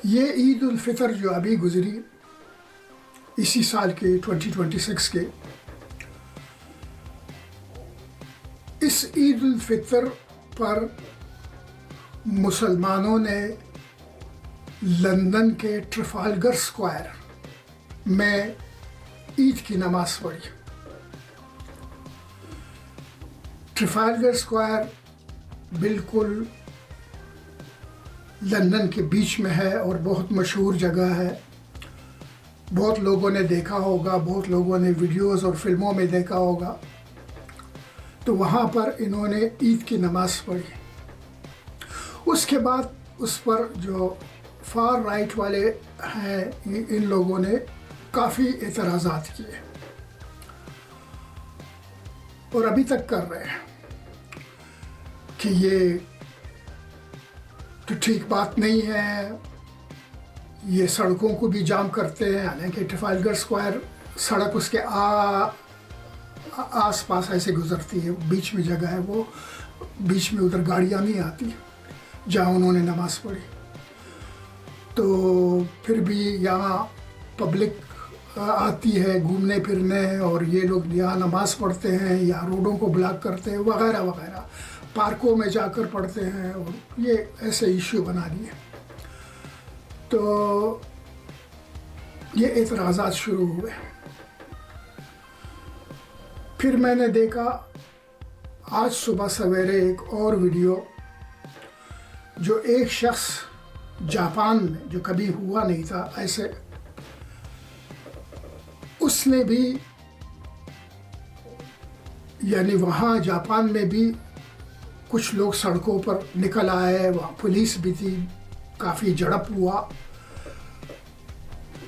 یہ عید الفطر جو ابھی گزری اسی سال کے 2026 کے، اس عید الفطر پر مسلمانوں نے لندن کے ٹرفالگر اسکوائر میں عید کی نماز پڑھی۔ ٹرفالگر اسکوائر بالکل لندن کے بیچ میں ہے اور بہت مشہور جگہ ہے، بہت لوگوں نے دیکھا ہوگا، بہت لوگوں نے ویڈیوز اور فلموں میں دیکھا ہوگا۔ تو وہاں پر انہوں نے عید کی نماز پڑھی۔ اس کے بعد اس پر جو فار رائٹ والے ہیں ان لوگوں نے کافی اعتراضات کیے اور ابھی تک کر رہے ہیں کہ یہ تو ٹھیک بات نہیں ہے، یہ سڑکوں کو بھی جام کرتے ہیں، حالانکہ ٹرفالگر اسکوائر سڑک اس کے آس پاس ایسے گزرتی ہے، بیچ میں جگہ ہے، وہ بیچ میں ادھر گاڑیاں نہیں آتی جہاں انہوں نے نماز پڑھی۔ تو پھر بھی یہاں پبلک آتی ہے گھومنے پھرنے، اور یہ لوگ یہاں نماز پڑھتے ہیں یا روڈوں کو بلاک کرتے ہیں وغیرہ وغیرہ، پارکوں میں جا کر پڑھتے ہیں، اور یہ ایسے ایشو بنا دیے۔ تو یہ اعتراضات شروع ہوئے۔ پھر میں نے دیکھا آج صبح سویرے ایک اور ویڈیو، جو ایک شخص جاپان میں، جو کبھی ہوا نہیں تھا ایسے، اس نے بھی، یعنی وہاں جاپان میں بھی کچھ لوگ سڑکوں پر نکل آئے، وہاں پولیس بھی تھی، کافی جھڑپ ہوا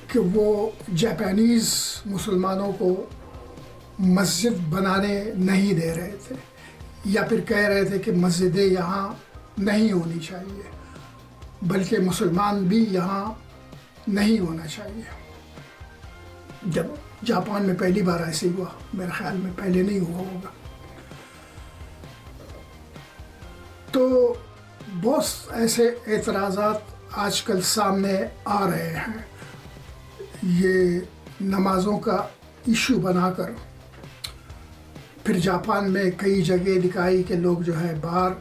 کہ وہ جاپانیز مسلمانوں کو مسجد بنانے نہیں دے رہے تھے، یا پھر کہہ رہے تھے کہ مسجدیں یہاں نہیں ہونی چاہیے، بلکہ مسلمان بھی یہاں نہیں ہونا چاہیے۔ جب جاپان میں پہلی بار ایسے ہوا، میرے خیال میں پہلے نہیں ہوا ہوگا۔ تو بہت ایسے اعتراضات آج کل سامنے آ رہے ہیں، یہ نمازوں کا ایشو بنا کر۔ پھر جاپان میں کئی جگہ دکھائی کہ لوگ جو ہے باہر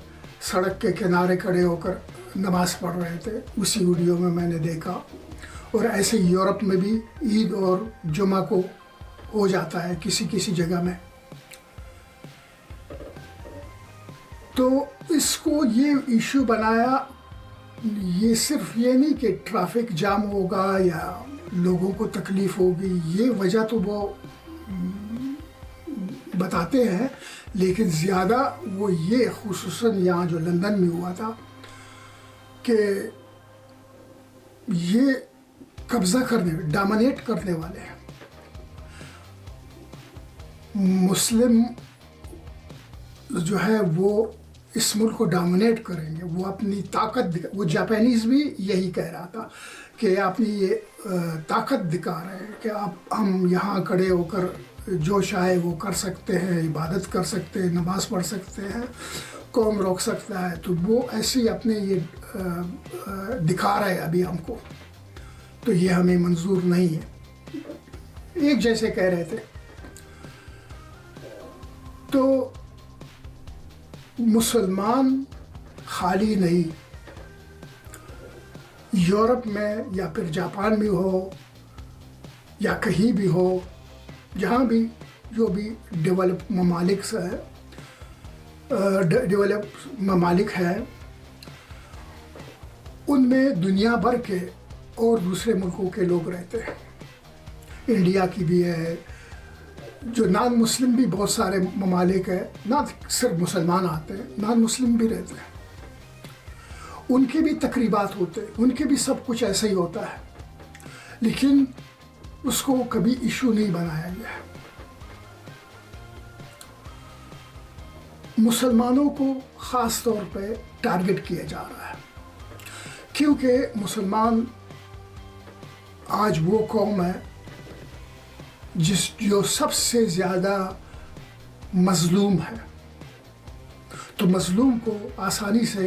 سڑک کے کنارے کھڑے ہو کر نماز پڑھ رہے تھے، اسی ویڈیو میں نے دیکھا۔ اور ایسے یورپ میں بھی عید اور جمعہ کو ہو جاتا ہے کسی کسی جگہ میں۔ تو اس کو یہ ایشو بنایا، یہ صرف یہ نہیں کہ ٹریفک جام ہوگا یا لوگوں کو تکلیف ہوگی، یہ وجہ تو وہ بتاتے ہیں، لیکن زیادہ وہ یہ خصوصاً یہاں جو لندن میں ہوا تھا کہ یہ قبضہ کرنے، ڈومینیٹ کرنے والے ہیں۔ مسلم جو ہے وہ اس ملک کو ڈومینیٹ کریں گے، وہ اپنی طاقت وہ جاپانیز بھی یہی کہہ رہا تھا کہ اپنی یہ طاقت دکھا رہے ہیں کہ ہم یہاں کھڑے ہو کر جو چاہے وہ کر سکتے ہیں، عبادت کر سکتے ہیں، نماز پڑھ سکتے ہیں، کون روک سکتا ہے؟ تو وہ ایسے ہی اپنے یہ دکھا رہے ہیں ابھی ہم کو، تو یہ ہمیں منظور نہیں ہے، ایک جیسے کہہ رہے تھے۔ تو مسلمان خالی نہیں، یورپ میں یا پھر جاپان میں ہو یا کہیں بھی ہو، جہاں بھی جو بھی ڈیولپ ممالک ہے، ان میں دنیا بھر کے اور دوسرے ملکوں کے لوگ رہتے ہیں، انڈیا کی بھی ہے، جو نان مسلم بھی بہت سارے ممالک ہیں، نہ صرف مسلمان آتے ہیں، نان مسلم بھی رہتے ہیں، ان کے بھی تقریبات ہوتے ہیں، ان کے بھی سب کچھ ایسا ہی ہوتا ہے، لیکن اس کو کبھی ایشو نہیں بنایا گیا۔ مسلمانوں کو خاص طور پہ ٹارگٹ کیا جا رہا ہے، کیونکہ مسلمان آج وہ قوم ہے جو سب سے زیادہ مظلوم ہے، تو مظلوم کو آسانی سے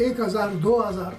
1000 2000।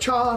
4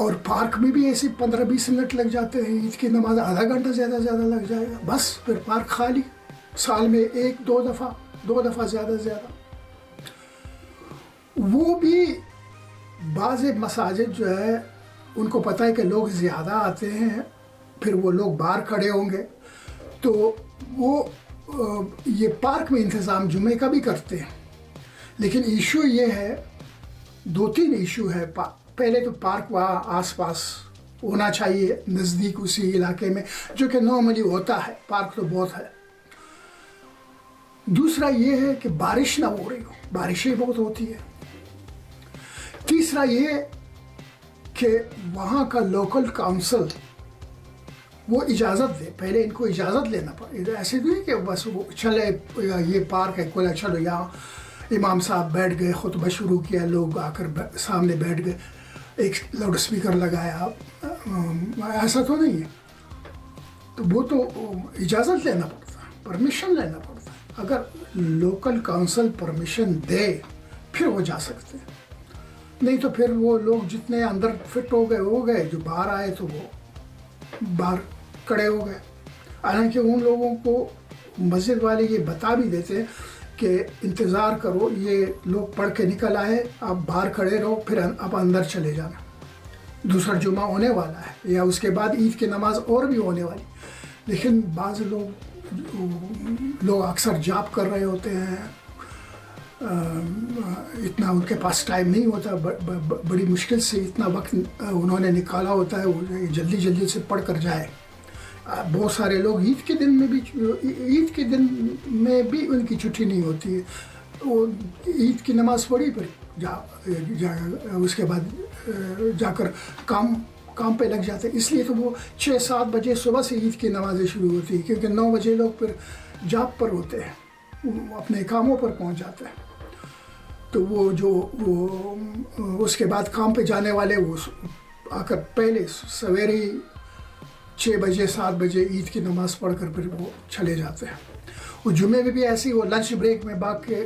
اور پارک میں بھی ایسے 15-20 منٹ لگ جاتے ہیں، عید کی نماز آدھا گھنٹہ زیادہ لگ جائے گا، بس پھر پارک خالی، سال میں 1-2 دفعہ زیادہ سے زیادہ۔ وہ بھی بعض مساجد جو ہے ان کو پتہ ہے کہ لوگ زیادہ آتے ہیں، پھر وہ لوگ باہر کھڑے ہوں گے، تو وہ یہ پارک میں انتظام جمعے کا بھی کرتے ہیں۔ لیکن ایشو یہ ہے، 2-3 ایشو ہے۔ پہلے تو پارک وہاں آس پاس ہونا چاہیے، نزدیک اسی علاقے میں، جو کہ نارملی ہوتا ہے، پارک تو بہت ہے۔ دوسرا یہ ہے کہ بارش نہ ہو رہی ہو، بارشیں بہت ہوتی ہے۔ تیسرا یہ کہ وہاں کا لوکل کاؤنسل وہ اجازت دے، پہلے ان کو اجازت لینا پڑے، ایسے نہیں کہ بس وہ چلے یہ پارک ہے کوئی، چلو یہاں امام صاحب بیٹھ گئے، خطبہ شروع کیا، لوگ آ کر سامنے بیٹھ گئے، ایک لاؤڈ اسپیکر لگایا، ایسا تو نہیں ہے۔ تو وہ تو اجازت لینا پڑتا ہے، پرمیشن لینا پڑتا ہے۔ اگر لوکل کاؤنسل پرمیشن دے پھر وہ جا سکتے ہیں، نہیں تو پھر وہ لوگ جتنے اندر فٹ ہو گئے، جو باہر آئے تو وہ باہر کھڑے ہو گئے۔ حالانکہ ان لوگوں کو مسجد والے یہ بتا بھی دیتے ہیں کہ انتظار کرو، یہ لوگ پڑھ کے نکل آئے، آپ باہر کھڑے رہو، پھر آپ اندر چلے جانا، دوسرا جمعہ ہونے والا ہے، یا اس کے بعد عید کی نماز اور بھی ہونے والی۔ لیکن بعض لوگ اکثر جاب کر رہے ہوتے ہیں، اتنا ان کے پاس ٹائم نہیں ہوتا، بڑی مشکل سے اتنا وقت انہوں نے نکالا ہوتا ہے، وہ جلدی سے پڑھ کر جائے۔ بہت سارے لوگ عید کے دن میں بھی ان کی چھٹی نہیں ہوتی ہے، وہ عید کی نماز پڑھی پھر اس کے بعد جا کر کام پہ لگ جاتے ہیں۔ اس لیے تو وہ 6-7 بجے صبح سے عید کی نمازیں شروع ہوتی ہیں، کیونکہ 9 بجے لوگ پھر جاب پر ہوتے ہیں، اپنے کاموں پر پہنچ جاتے ہیں۔ تو وہ اس کے بعد کام پہ جانے والے وہ آ کر پہلے سویرے 6 بجے 7 بجے عید کی نماز پڑھ کر پھر وہ چلے جاتے ہیں۔ وہ جمعے میں بھی ایسے ہی وہ لنچ بریک میں بھاگ کے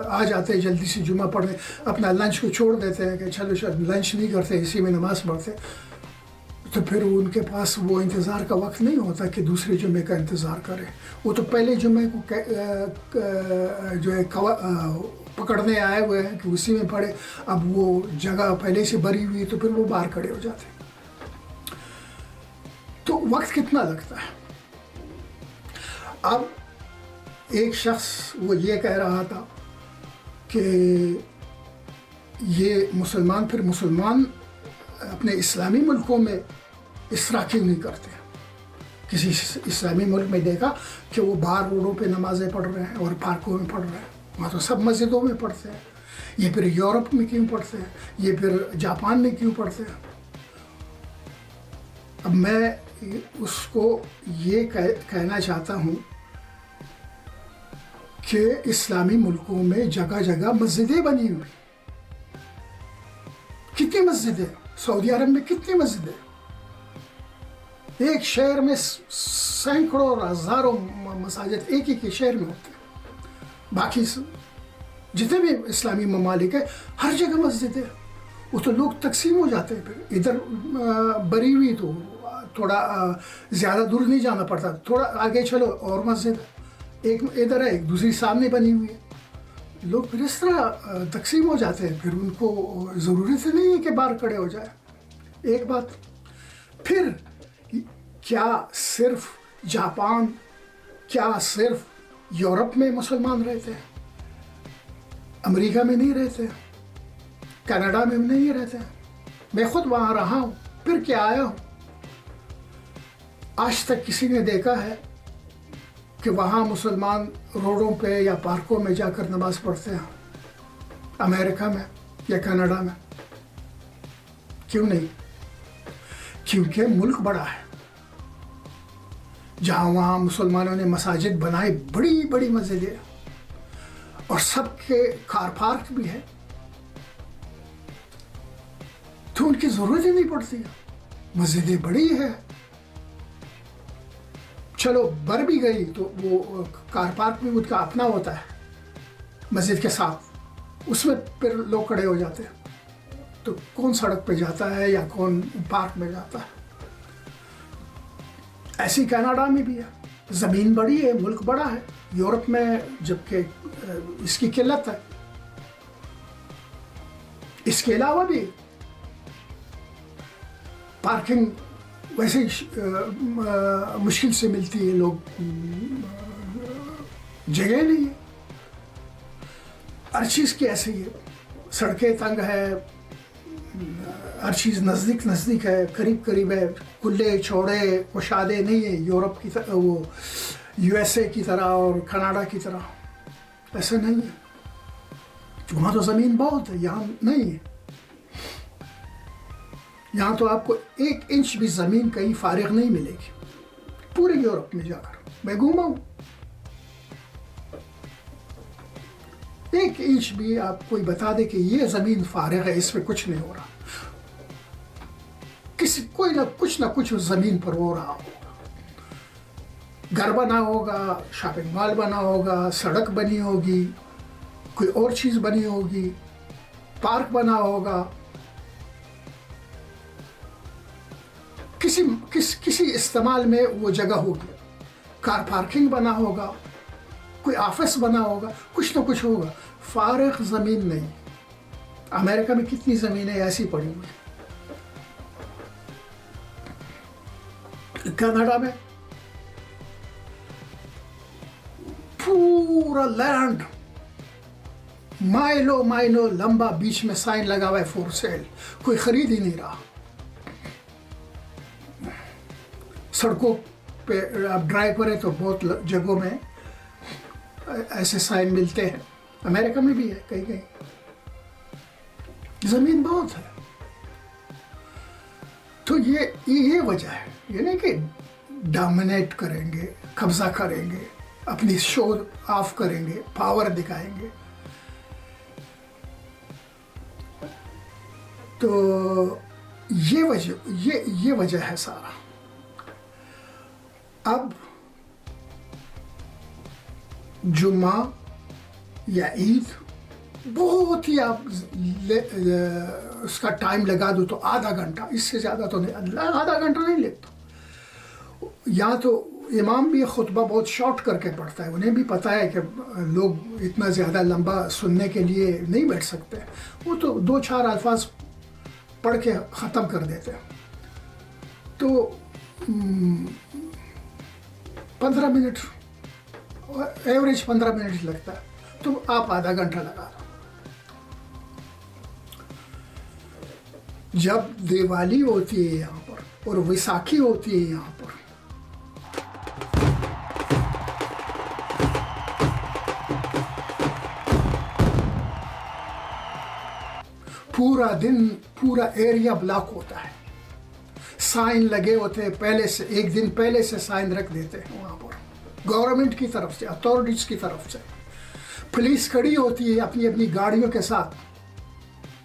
آ جاتے ہیں، جلدی سے جمعہ پڑھنے، اپنا لنچ کو چھوڑ دیتے ہیں کہ چلو لنچ نہیں کرتے، اسی میں نماز پڑھتے، تو پھر ان کے پاس وہ انتظار کا وقت نہیں ہوتا کہ دوسرے جمعے کا انتظار کرے۔ وہ تو پہلے جمعے کو جو ہے پکڑنے آئے ہوئے ہیں کہ اسی میں پڑھے، اب وہ جگہ پہلے سے بھری ہوئی تو پھر وہ باہر کھڑے ہو جاتے ہیں۔ تو وقت کتنا لگتا ہے؟ اب ایک شخص وہ یہ کہہ رہا تھا کہ یہ مسلمان اپنے اسلامی ملکوں میں اس طرح کیوں نہیں کرتے؟ کسی اسلامی ملک میں دیکھا کہ وہ باہر روڈوں پہ نمازیں پڑھ رہے ہیں اور پارکوں میں پڑھ رہے ہیں، وہاں تو سب مسجدوں میں پڑھتے ہیں۔ یہ پھر یورپ میں کیوں پڑھتے ہیں؟ یہ پھر جاپان میں کیوں پڑھتے ہیں؟ اب میں اس کو یہ کہنا چاہتا ہوں کہ اسلامی ملکوں میں جگہ جگہ مسجدیں بنی ہوئی، کتنی مسجدیں؟ سعودی عرب میں کتنی مسجدیں؟ ایک شہر میں سینکڑوں اور ہزاروں مساجد ایک ہی شہر میں ہوتے ہیں۔ باقی جتنے بھی اسلامی ممالک ہیں ہر جگہ مسجد ہے، وہ تو لوگ تقسیم ہو جاتے ہیں۔ پھر ادھر بری ہوئی تو تھوڑا زیادہ دور نہیں جانا پڑتا، تھوڑا آگے چلو اور مسجد ایک ادھر ہے، ایک دوسری سامنے بنی ہوئی ہے، لوگ پھر اس طرح تقسیم ہو جاتے ہیں، پھر ان کو ضرورت نہیں ہے کہ باہر کھڑے ہو جائے۔ ایک بات پھر، کیا صرف جاپان، کیا صرف یورپ میں مسلمان رہتے ہیں؟ امریکہ میں نہیں رہتے، کینیڈا میں نہیں رہتے؟ میں خود وہاں رہا ہوں، پھر کیا آیا ہوں۔ آج تک کسی نے دیکھا ہے کہ وہاں مسلمان روڈوں پہ یا پارکوں میں جا کر نماز پڑھتے ہیں امریکہ میں یا کینیڈا میں؟ کیوں نہیں؟ کیونکہ ملک بڑا ہے، جہاں وہاں مسلمانوں نے مساجد بنائے، بڑی بڑی مسجدیں، اور سب کے کار پارک بھی ہے، تو ان کی ضرورت ہی نہیں پڑتی، مسجدیں بڑی ہے۔ چلو بر بھی گئی تو وہ کار پارک بھی ان کا اپنا ہوتا ہے مسجد کے ساتھ، اس میں پھر لوگ کھڑے ہو جاتے ہیں، تو کون سڑک پہ جاتا ہے یا کون پارک میں جاتا ہے. ایسی کینیڈا میں بھی ہے. زمین بڑی ہے, ملک بڑا ہے. یورپ میں جبکہ اس کی قلت ہے. اس کے علاوہ بھی پارکنگ ویسے مشکل سے ملتی ہے, لوگ جگہ نہیں ہے. ہر چیز کی ایسے ہی ہے, سڑکیں تنگ ہے, ہر چیز نزدیک ہے, قریب ہے, کھلے چھوڑے کشادے نہیں ہے یورپ کی طرح, وہ یو ایس اے کی طرح اور کینیڈا کی طرح ایسا نہیں ہے. وہاں تو زمین بہت ہے, یہاں نہیں ہے. یہاں تو آپ کو 1 انچ بھی زمین کہیں فارغ نہیں ملے گی پورے یورپ میں جا کر. میں گھوما ہوں, 1 انچ بھی آپ کوئی بتا دے کہ یہ زمین فارغ ہے, اس میں کچھ نہیں ہو رہا. کوئی نہ کچھ زمین پر ہو رہا ہوگا. گھر بنا ہوگا, شاپنگ مال بنا ہوگا, سڑک بنی ہوگی, کوئی اور چیز بنی ہوگی, پارک بنا ہوگا, کسی استعمال میں وہ جگہ ہوگی, کار پارکنگ بنا ہوگا, کوئی آفس بنا ہوگا, کچھ نہ کچھ ہوگا. فارغ زمین نہیں. امریکہ میں کتنی زمینیں ایسی پڑی ہوئی. کینیڈا میں پورا لینڈ مائلوں لمبا, بیچ میں سائن لگا ہوا ہے فور سیل, کوئی خرید ہی نہیں رہا. سڑکوں پہ آپ ڈرائیو کریں تو بہت جگہوں میں ایسے سائن ملتے ہیں. امریکہ میں بھی ہے کہیں. زمین بہت ہے. تو یہ وجہ ہے. یہ نہیں کہ ڈومینیٹ کریں گے, قبضہ کریں گے, اپنی شو آف کریں گے, پاور دکھائیں گے. تو یہ وجہ ہے سارا. اب جمعہ یا عید بہت ہی آپ اس کا ٹائم لگا دو تو آدھا گھنٹہ, اس سے زیادہ تو نہیں, آدھا گھنٹہ نہیں لگتا. یا تو امام بھی خطبہ بہت شارٹ کر کے پڑھتا ہے, انہیں بھی پتہ ہے کہ لوگ اتنا زیادہ لمبا سننے کے لیے نہیں بیٹھ سکتے. وہ تو 2-4 الفاظ پڑھ کے ختم کر دیتے ہیں. تو 15 منٹ, ایوریج 15 منٹ لگتا ہے. تو آپ آدھا گھنٹہ لگا دو. جب دیوالی ہوتی ہے یہاں پر اور ویساکھی ہوتی ہے یہاں پر, پورا دن پورا ایریا بلاک ہوتا ہے. سائن لگے ہوتے ہیں, پہلے سے 1 دن پہلے سے سائن رکھ دیتے ہیں وہاں پر, گورنمنٹ کی طرف سے, اتھارٹیز کی طرف سے. پولیس کھڑی ہوتی ہے اپنی گاڑیوں کے ساتھ.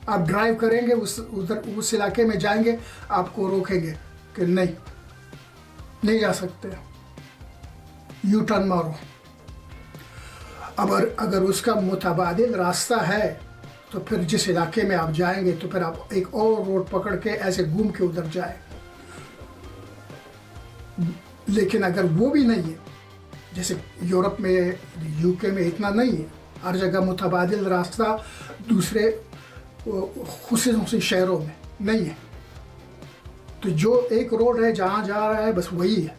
آپ ڈرائیو کریں گے, اس علاقے میں جائیں گے, آپ کو روکیں گے کہ نہیں جا سکتے, یو ٹرن مارو. اگر اس کا متبادل راستہ ہے تو پھر جس علاقے میں آپ جائیں گے تو پھر آپ ایک اور روڈ پکڑ کے ایسے گھوم کے ادھر جائیں. لیکن اگر وہ بھی نہیں ہے, جیسے یورپ میں, یو کے میں اتنا نہیں ہے, ہر جگہ متبادل راستہ دوسرے خصوصی شہروں میں نہیں ہے. تو جو ایک روڈ ہے جہاں جا رہا ہے بس وہی ہے.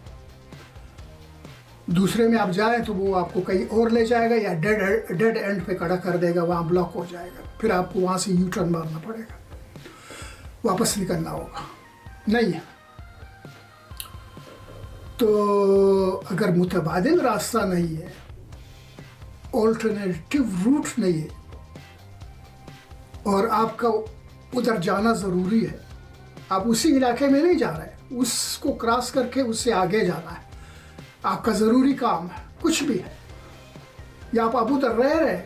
دوسرے میں آپ جائیں تو وہ آپ کو کہیں اور لے جائے گا یا ڈیڈ اینڈ پہ کھڑا کر دے گا, وہاں بلاک ہو جائے گا. پھر آپ کو وہاں سے یو ٹرن مارنا پڑے گا, واپس نکلنا ہوگا. نہیں ہے. تو اگر متبادل راستہ نہیں ہے, آلٹرنیٹیو روٹ نہیں ہے, اور آپ کا ادھر جانا ضروری ہے, آپ اسی علاقے میں نہیں جا رہے, اس کو کراس کر کے اس سے آگے جانا ہے, آپ کا ضروری کام ہے, کچھ بھی ہے, یا آپ ادھر رہ رہے,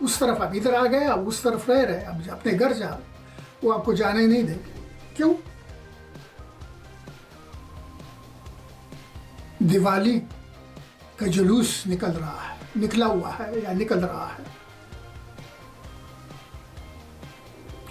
اس طرف آپ ادھر آ گئے, آپ اس طرف رہ رہے, اب اپنے گھر جا رہے, وہ آپ کو جانے نہیں دیں گے. کیوں؟ دیوالی کا جلوس نکلا ہوا ہے یا نکل رہا ہے.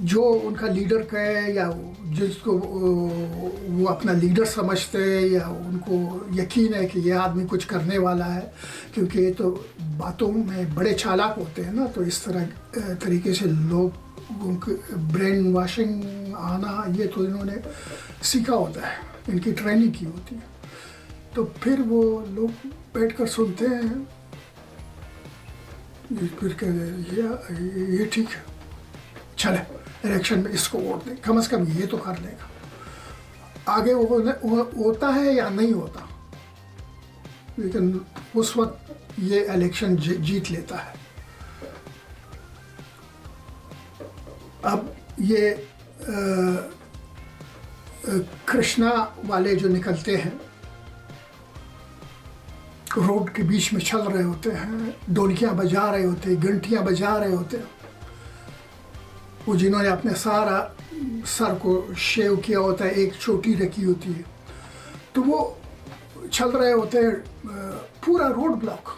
جو ان کا لیڈر کہے یا جس کو وہ اپنا لیڈر سمجھتے ہیں یا ان کو یقین ہے کہ یہ آدمی کچھ کرنے والا ہے، کیونکہ یہ تو باتوں میں بڑے چالاک ہوتے ہیں نا، تو اس طریقے سے لوگوں کی برین واشنگ آنا یہ تو انہوں نے سیکھا ہوتا ہے، ان کی ٹریننگ کی ہوتی ہے، تو پھر وہ لوگ بیٹھ کر سنتے ہیں، پھر کہ یہ ٹھیک ہے، چلے الیکشن میں اس کو ووٹ دیں، کم از کم یہ تو کر لے گا، آگے وہ ہوتا ہے یا نہیں ہوتا، لیکن اس وقت یہ الیکشن جیت لیتا ہے۔ اب یہ کرشنا والے جو نکلتے ہیں، روڈ کے بیچ میں چل رہے ہوتے ہیں، ڈولکیاں بجا رہے ہوتے ہیں، گھنٹیاں بجا رہے ہوتے ہیں، وہ جنہوں نے اپنے سارا سر کو شیو کیا ہوتا ہے، ایک چوٹی رکھی ہوتی ہے، تو وہ چل رہے ہوتے ہیں پورا روڈ بلاک،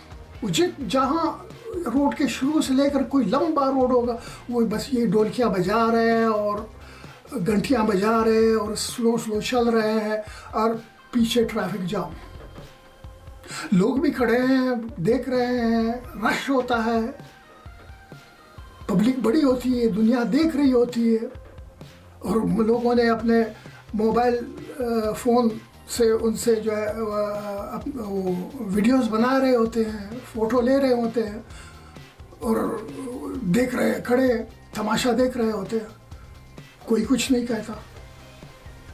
جہاں روڈ کے شروع سے لے کر کوئی لمبا روڈ ہوگا وہ بس یہ ڈولکیاں بجا رہے ہیں اور گھنٹیاں بجا رہے ہیں اور سلو چل رہے ہیں، اور پیچھے ٹریفک جام، لوگ بھی کھڑے ہیں دیکھ رہے ہیں، رش ہوتا ہے، پبلک بڑی ہوتی ہے، دنیا دیکھ رہی ہوتی ہے، اور لوگوں نے اپنے موبائل فون سے ان سے جو ہے ویڈیوز بنا رہے ہوتے ہیں، فوٹو لے رہے ہوتے ہیں، اور دیکھ رہے کھڑے تماشا دیکھ رہے ہوتے ہیں، کوئی کچھ نہیں کہتا،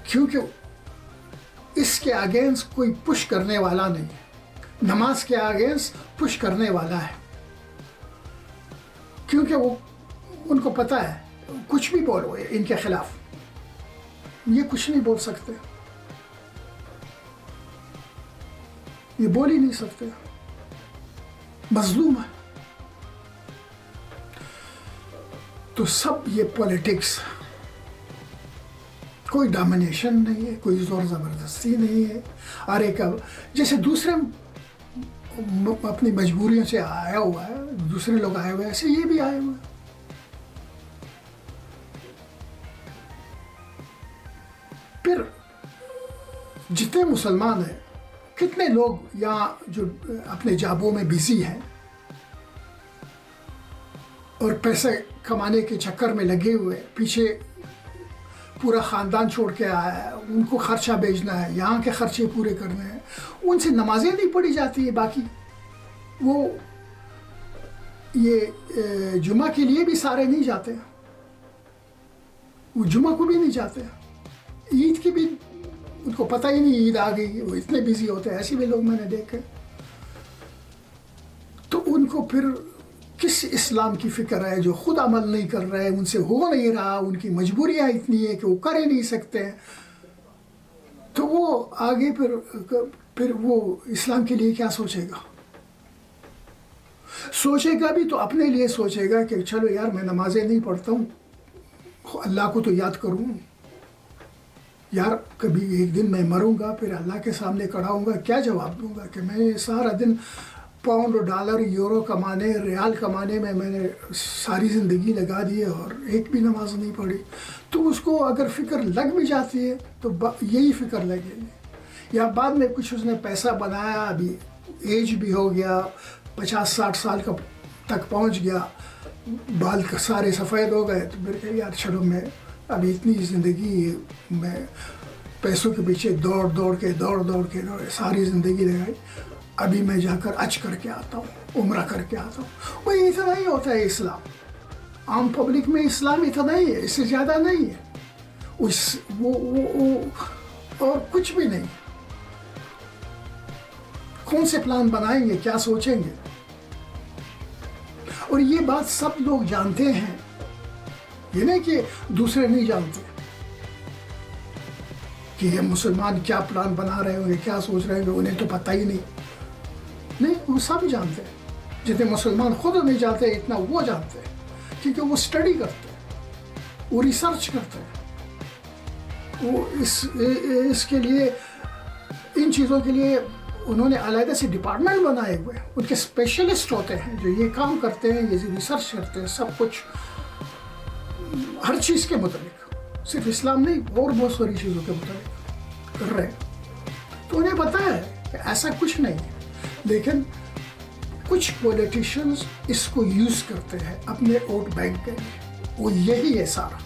کیونکہ اس کے اگینسٹ کوئی پش کرنے والا نہیں ہے، نماز کے اگینسٹ پش کرنے والا ہے، کیونکہ وہ ان کو پتہ ہے کچھ بھی بولو ان کے خلاف یہ کچھ نہیں بول سکتے، یہ بول ہی نہیں سکتے، مظلوم ہے، تو سب یہ پولیٹکس، کوئی ڈومینیشن نہیں ہے، کوئی زور زبردستی نہیں ہے، اور ایک جیسے دوسرے اپنی مجبوریوں سے آیا ہوا ہے، دوسرے لوگ آئے ہوئے ایسے یہ بھی آئے ہوئے ہیں، پھر جتنے مسلمان ہیں، کتنے لوگ یہاں جو اپنے جابوں میں بزی ہیں اور پیسے کمانے کے چکر میں لگے ہوئے، پیچھے پورا خاندان چھوڑ کے آیا ہے، ان کو خرچہ بھیجنا ہے، یہاں کے خرچے پورے کرنے ہیں، ان سے نمازیں نہیں پڑھی جاتی ہے، باقی وہ یہ جمعہ کے لیے بھی سارے نہیں جاتے، وہ جمعہ کو بھی نہیں جاتے، عید کی بھی ان کو پتہ ہی نہیں عید آ گئی، وہ اتنے بیزی ہوتے ہیں، ایسے بھی لوگ میں نے دیکھے، تو ان کو پھر کس اسلام کی فکر ہے جو خود عمل نہیں کر رہے، ان سے ہو نہیں رہا، ان کی مجبوریاں اتنی ہیں کہ وہ کر ہی نہیں سکتے، تو وہ آگے پھر وہ اسلام کے لیے کیا سوچے گا؟ سوچے گا بھی تو اپنے لیے سوچے گا کہ چلو یار میں نمازیں نہیں پڑھتا ہوں، اللہ کو تو یاد کروں، یار کبھی ایک دن میں مروں گا، پھر اللہ کے سامنے کھڑا ہوں گا، کیا جواب دوں گا کہ میں سارا دن پاؤنڈ، ڈالر، یورو کمانے، ریال کمانے میں نے ساری زندگی لگا دی ہے اور ایک بھی نماز نہیں پڑھی، تو اس کو اگر فکر لگ بھی جاتی ہے تو یہی فکر لگے گی، یا بعد میں کچھ اس نے پیسہ بنایا، ابھی ایج بھی ہو گیا، 50-60 سال کا تک پہنچ گیا، بال سارے سفید ہو گئے، تو پھر کہ یار چلو میں ابھی اتنی زندگی میں پیسوں کے پیچھے دوڑ کے ساری زندگی لگائی، ابھی میں جا کر حج کر کے آتا ہوں، عمرہ کر کے آتا ہوں، وہ اتنا ہی ہوتا ہے اسلام، عام پبلک میں اسلام اتنا ہی ہے، اس سے زیادہ نہیں ہے، وہ اور کچھ بھی نہیں، کون سے پلان بنائیں گے، کیا سوچیں گے، اور یہ بات سب لوگ جانتے ہیں، یہ نہیں کہ دوسرے نہیں جانتے کہ یہ مسلمان کیا پلان بنا رہے ہوں گے، کیا سوچ رہے ہوں گے، انہیں تو پتہ ہی نہیں، وہ سب جانتے ہیں، جتنے مسلمان خود نہیں جانتے اتنا وہ جانتے ہیں، کیونکہ وہ اسٹڈی کرتے ہیں، وہ ریسرچ کرتے ہیں، وہ اس کے لیے، ان چیزوں کے لیے انہوں نے علیحدہ سے ڈپارٹمنٹ بنائے ہوئے ہیں، ان کے اسپیشلسٹ ہوتے ہیں جو یہ کام کرتے ہیں، یہ ریسرچ کرتے ہیں، سب کچھ ہر چیز کے متعلق، صرف اسلام نہیں اور بہت ساری چیزوں کے متعلق کر رہے ہیں، تو انہیں پتہ ہے کہ ایسا کچھ نہیں ہے. لیکن کچھ پولیٹیشنز اس کو یوز کرتے ہیں اپنے ووٹ بینک کے لیے، وہ یہی ہے سارا.